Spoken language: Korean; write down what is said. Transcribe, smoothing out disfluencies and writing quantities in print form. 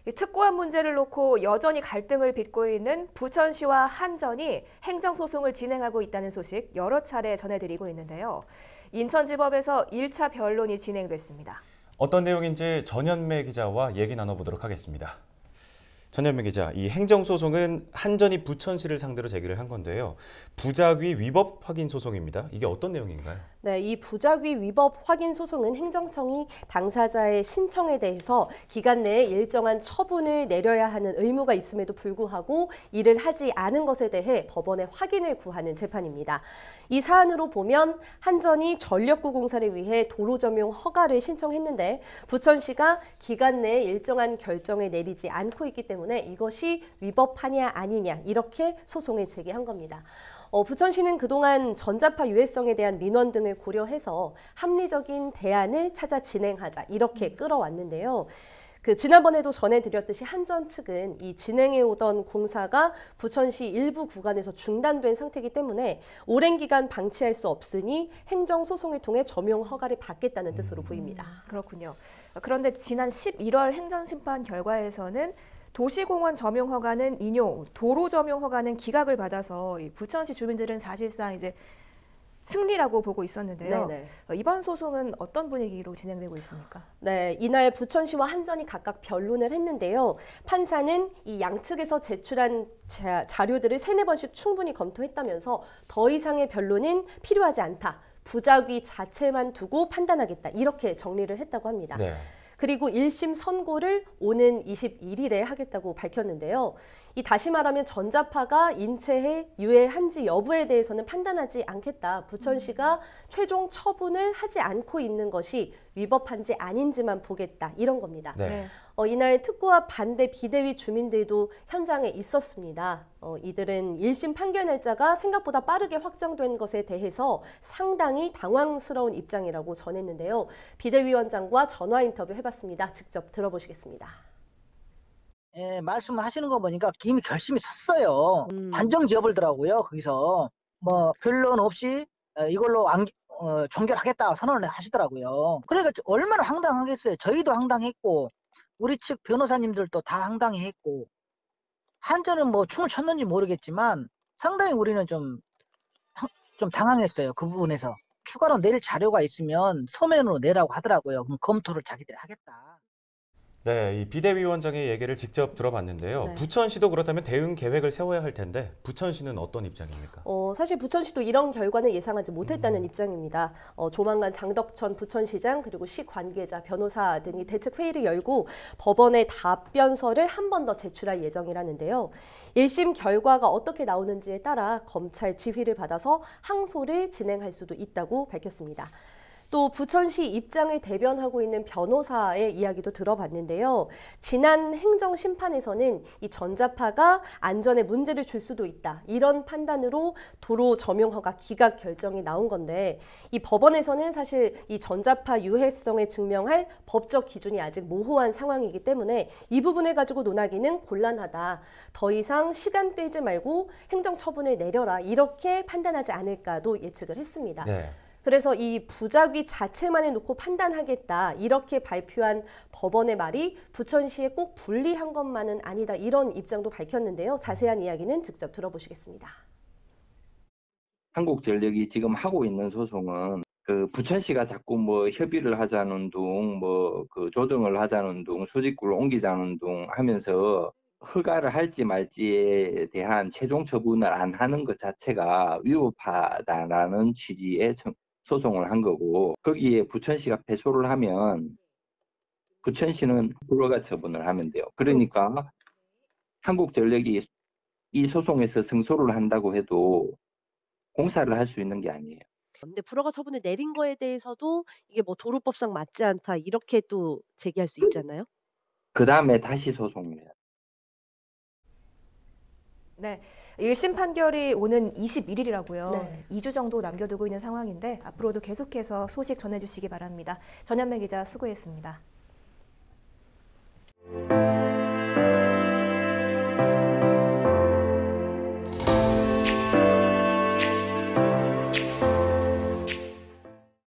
이 특고한 문제를 놓고 여전히 갈등을 빚고 있는 부천시와 한전이 행정소송을 진행하고 있다는 소식 여러 차례 전해드리고 있는데요. 인천지법에서 1차 변론이 진행됐습니다. 어떤 내용인지 전현매 기자와 얘기 나눠보도록 하겠습니다. 전현매 기자, 이 행정소송은 한전이 부천시를 상대로 제기를 한 건데요. 부작위 위법 확인 소송입니다. 이게 어떤 내용인가요? 네, 이 부작위 위법 확인 소송은 행정청이 당사자의 신청에 대해서 기간 내에 일정한 처분을 내려야 하는 의무가 있음에도 불구하고 이를 하지 않은 것에 대해 법원에 확인을 구하는 재판입니다. 이 사안으로 보면 한전이 전력구 공사를 위해 도로 점용 허가를 신청했는데 부천시가 기간 내에 일정한 결정을 내리지 않고 있기 때문에 이것이 위법하냐 아니냐 이렇게 소송을 제기한 겁니다. 부천시는 그동안 전자파 유해성에 대한 민원 등을 고려해서 합리적인 대안을 찾아 진행하자 이렇게 끌어왔는데요. 지난번에도 전해드렸듯이 한전 측은 이 진행해오던 공사가 부천시 일부 구간에서 중단된 상태이기 때문에 오랜 기간 방치할 수 없으니 행정소송을 통해 점용 허가를 받겠다는 뜻으로 보입니다. 그렇군요. 그런데 지난 11월 행정심판 결과에서는 도시공원 점용 허가는 인용, 도로 점용 허가는 기각을 받아서 부천시 주민들은 사실상 이제 승리라고 보고 있었는데요. 네네. 이번 소송은 어떤 분위기로 진행되고 있습니까? 네, 이날 부천시와 한전이 각각 변론을 했는데요. 판사는 이 양측에서 제출한 자료들을 3-4번씩 충분히 검토했다면서 더 이상의 변론은 필요하지 않다. 부작위 자체만 두고 판단하겠다. 이렇게 정리를 했다고 합니다. 네. 그리고 1심 선고를 오는 21일에 하겠다고 밝혔는데요. 다시 말하면 전자파가 인체에 유해한지 여부에 대해서는 판단하지 않겠다. 부천시가 최종 처분을 하지 않고 있는 것이 위법한지 아닌지만 보겠다. 이런 겁니다. 네. 이날 특고와 반대 비대위 주민들도 현장에 있었습니다. 이들은 1심 판결 날짜가 생각보다 빠르게 확정된 것에 대해서 상당히 당황스러운 입장이라고 전했는데요. 비대위원장과 전화 인터뷰 해봤습니다. 직접 들어보시겠습니다. 예, 말씀하시는 거 보니까 이미 결심이 섰어요. 단정 지어버리더라고요. 거기서 뭐 변론 없이 이걸로 종결하겠다 선언을 하시더라고요. 그러니까 얼마나 황당하겠어요. 저희도 황당했고 우리 측 변호사님들도 다 황당해했고 한전은 뭐 춤을 췄는지 모르겠지만 상당히 우리는 좀 당황했어요. 그 부분에서. 추가로 낼 자료가 있으면 서면으로 내라고 하더라고요. 그럼 검토를 자기들이 하겠다. 네, 이 비대위원장의 얘기를 직접 들어봤는데요. 네. 부천시도 그렇다면 대응 계획을 세워야 할 텐데 부천시는 어떤 입장입니까? 사실 부천시도 이런 결과는 예상하지 못했다는 입장입니다. 조만간 장덕천 부천시장 그리고 시 관계자, 변호사 등이 대책 회의를 열고 법원에 답변서를 한 번 더 제출할 예정이라는데요. 1심 결과가 어떻게 나오는지에 따라 검찰 지휘를 받아서 항소를 진행할 수도 있다고 밝혔습니다. 또 부천시 입장을 대변하고 있는 변호사의 이야기도 들어봤는데요. 지난 행정심판에서는 이 전자파가 안전에 문제를 줄 수도 있다. 이런 판단으로 도로 점용허가 기각 결정이 나온 건데 이 법원에서는 사실 이 전자파 유해성을 증명할 법적 기준이 아직 모호한 상황이기 때문에 이 부분을 가지고 논하기는 곤란하다. 더 이상 시간 끌지 말고 행정처분을 내려라. 이렇게 판단하지 않을까도 예측을 했습니다. 네. 그래서 이 부작위 자체만을 놓고 판단하겠다 이렇게 발표한 법원의 말이 부천시에 꼭 불리한 것만은 아니다 이런 입장도 밝혔는데요. 자세한 이야기는 직접 들어보시겠습니다. 한국전력이 지금 하고 있는 소송은 부천시가 자꾸 뭐 협의를 하자는 둥, 뭐 조정을 하자는 둥, 수직구를 옮기자는 둥 하면서 허가를 할지 말지에 대한 최종 처분을 안 하는 것 자체가 위법하다라는 취지의 소송을 한 거고 거기에 부천시가 패소를 하면 부천시는 불허가 처분을 하면 돼요. 그러니까 한국전력이 이 소송에서 승소를 한다고 해도 공사를 할 수 있는 게 아니에요. 근데 불허가 처분을 내린 거에 대해서도 이게 뭐 도로법상 맞지 않다 이렇게 또 제기할 수 있잖아요. 그 다음에 다시 소송을 해요. 네, 1심 판결이 오는 21일이라고요. 네. 2주 정도 남겨두고 있는 상황인데 앞으로도 계속해서 소식 전해주시기 바랍니다. 전현매 기자 수고했습니다.